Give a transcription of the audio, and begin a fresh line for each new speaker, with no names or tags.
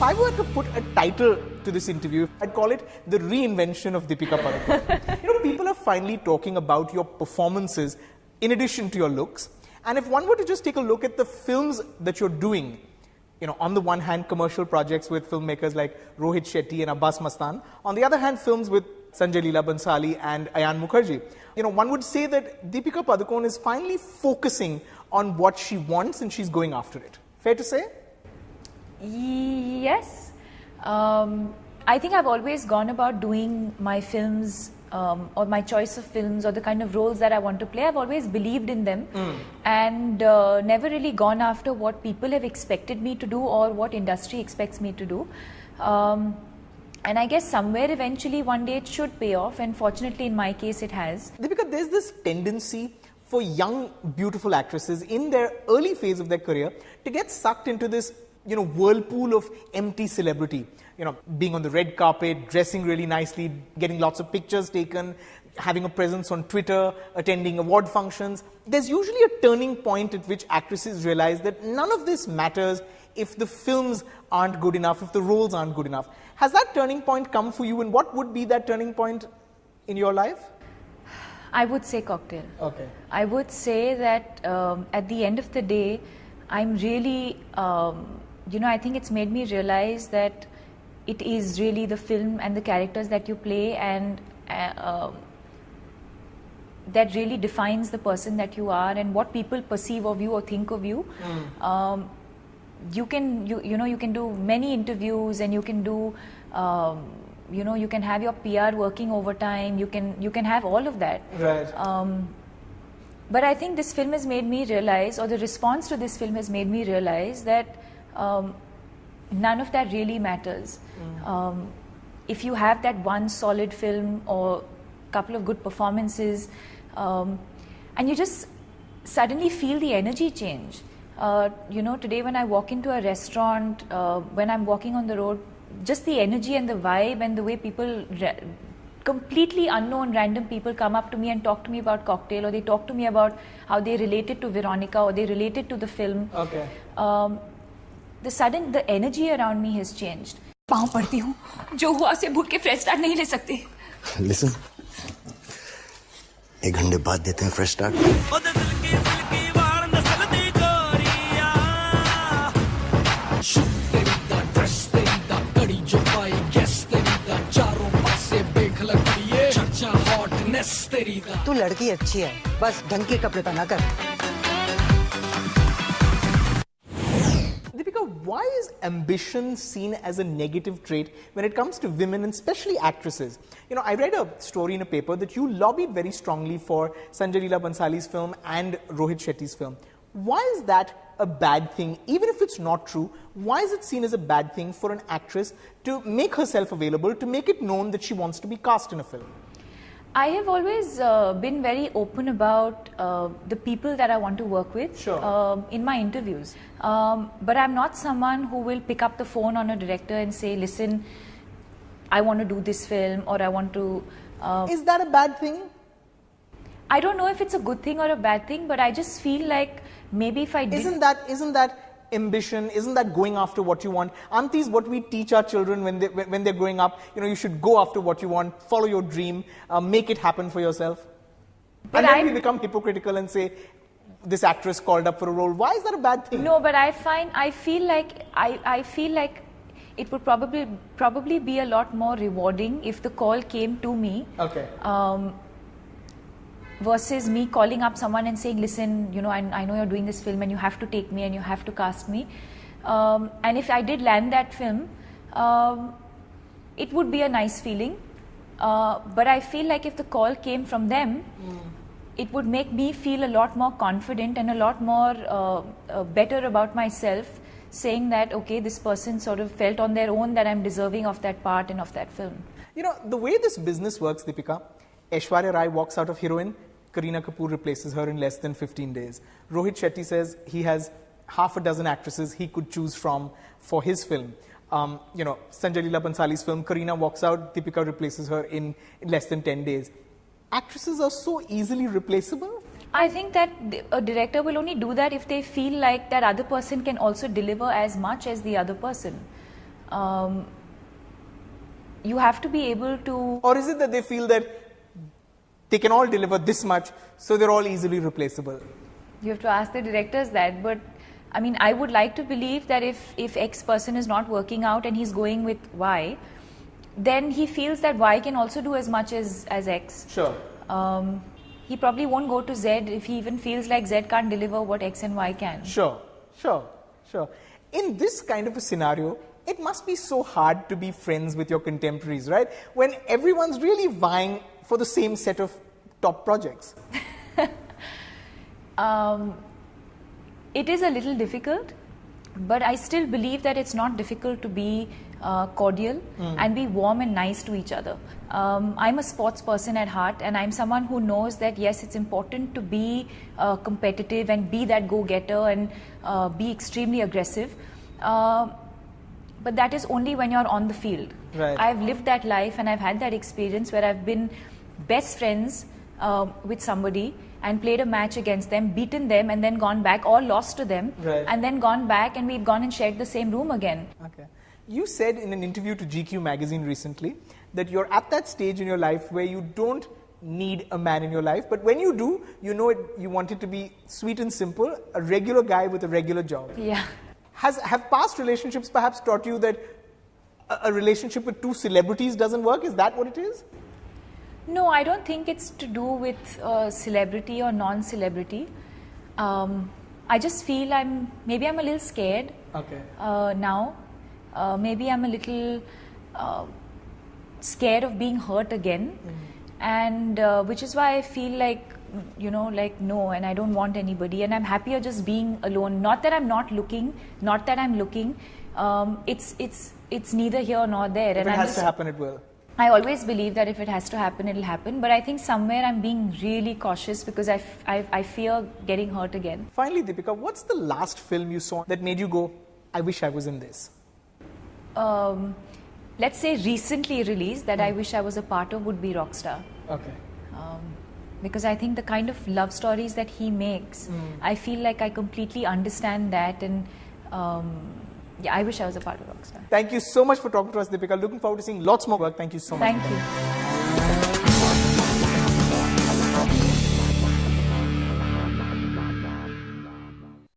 If I were to put a title to this interview, I'd call it The Reinvention of Deepika Padukone. People are finally talking about your performances in addition to your looks. And if one were to just take a look at the films that you're doing, on the one hand, commercial projects with filmmakers like Rohit Shetty and Abbas Mastan. On the other hand, films with Sanjay Leela Bhansali and Ayan Mukherjee. One would say that Deepika Padukone is finally focusing on what she wants and she's going after it. Fair to say?
Yes. I think I've always gone about doing my films or my choice of films or the kind of roles that I want to play. I've always believed in them and never really gone after what people have expected me to do or what industry expects me to do. And I guess somewhere eventually one day it should pay off, and fortunately in my case it has.
Deepika, there's this tendency for young beautiful actresses in their early phase of their career to get sucked into this whirlpool of empty celebrity. Being on the red carpet, dressing really nicely, getting lots of pictures taken, having a presence on Twitter, attending award functions. There's usually a turning point at which actresses realize that none of this matters if the films aren't good enough, if the roles aren't good enough. Has that turning point come for you, and what would be that turning point in your life?
I would say Cocktail.
Okay.
I would say that at the end of the day, I'm really, I think it's made me realize that it is really the film and the characters that you play and that really defines the person that you are and what people perceive of you or think of you. You can do many interviews, and you can do you can have your PR working overtime. You can have all of that.
Right.
But I think this film has made me realize, or the response to this film has made me realize that none of that really matters. If you have that one solid film or a couple of good performances, and you just suddenly feel the energy change. Today when I walk into a restaurant, when I'm walking on the road, just the energy and the vibe and the way people, completely unknown random people come up to me and talk to me about Cocktail, or they talk to me about how they related to Veronica or they related to the film.
Okay.
The energy around me has changed.
पाँव पड़ती हूँ, जो हुआ से भूल के fresh start नहीं ले सकते.
Listen, 1 घंटे बाद देते हैं फ्रेश स्टार्ट.
तू लड़की अच्छी है, बस ढंग के कपड़े पहना कर.
Deepika, why is ambition seen as a negative trait when it comes to women and especially actresses? I read a story in a paper that you lobbied very strongly for Sanjay Leela Bhansali's film and Rohit Shetty's film. Why is that a bad thing? Even if it's not true, why is it seen as a bad thing for an actress to make herself available, to make it known that she wants to be cast in a film?
I have always been very open about the people that I want to work with.
Sure.
In my interviews. But I'm not someone who will pick up the phone on a director and say, listen, I want to do this film, or I want to...
Is that a bad thing?
I don't know if it's a good thing or a bad thing, but I just feel like maybe if I did...
Isn't that ambition? Isn't that going after what you want? Aren't these what we teach our children when they're growing up? You should go after what you want, follow your dream, make it happen for yourself. But and then we become hypocritical and say, this actress called up for a role. Why is that a bad thing?
No, but I feel like it would probably be a lot more rewarding if the call came to me.
Okay.
Versus me calling up someone and saying, listen, I know you're doing this film and you have to take me and you have to cast me. And if I did land that film, it would be a nice feeling. But I feel like if the call came from them, it would make me feel a lot more confident and a lot more better about myself, saying that, okay, this person sort of felt on their own that I'm deserving of that part and of that film.
The way this business works, Deepika, Aishwarya Rai walks out of heroine, Kareena Kapoor replaces her in less than 15 days. Rohit Shetty says he has half a dozen actresses he could choose from for his film. Sanjay Leela Bhansali's film, Kareena walks out, Deepika replaces her in less than 10 days. Actresses are so easily replaceable?
I think that a director will only do that if they feel like that other person can also deliver as much as the other person. You have to be able to...
Or is it that they feel that they can all deliver this much, so they're all easily replaceable?
You have to ask the directors that, but I mean, I would like to believe that if X person is not working out and he's going with Y, then he feels that Y can also do as much as X.
Sure.
He probably won't go to Z if he even feels like Z can't deliver what X and Y can.
Sure. In this kind of a scenario, it must be so hard to be friends with your contemporaries, right? When everyone's really vying for the same set of top projects.
It is a little difficult, but I still believe that it's not difficult to be cordial and be warm and nice to each other. I'm a sports person at heart, and I'm someone who knows that yes, it's important to be competitive and be that go-getter and be extremely aggressive. But that is only when you're on the field.
Right.
I've lived that life and I've had that experience where I've been best friends with somebody and played a match against them, beaten them, and then gone back, or lost to them,
right,
and then gone back and we've gone and shared the same room again.
Okay. You said in an interview to GQ magazine recently that you're at that stage in your life where you don't need a man in your life, but when you do, you know you want it to be sweet and simple, a regular guy with a regular job.
Yeah.
Have past relationships perhaps taught you that a relationship with two celebrities doesn't work? Is that what it is?
No, I don't think it's to do with celebrity or non-celebrity. I just feel maybe I'm a little scared now. Maybe I'm a little scared of being hurt again, and which is why I feel like, no, and I don't want anybody, and I'm happier just being alone. Not that I'm not looking, not that I'm looking. It's neither here nor there.
If it has to happen, it will.
I always believe that if it has to happen, it'll happen. But I think somewhere I'm being really cautious because I fear getting hurt again.
Finally, Deepika, what's the last film you saw that made you go, I wish I was in this?
Let's say recently released that I wish I was a part of would be Rockstar.
Okay.
Because I think the kind of love stories that he makes, I feel like I completely understand that, and yeah, I wish I was a part of Rockstar.
Thank you so much for talking to us, Deepika. Looking forward to seeing lots more work. Thank you so much.
Thank you.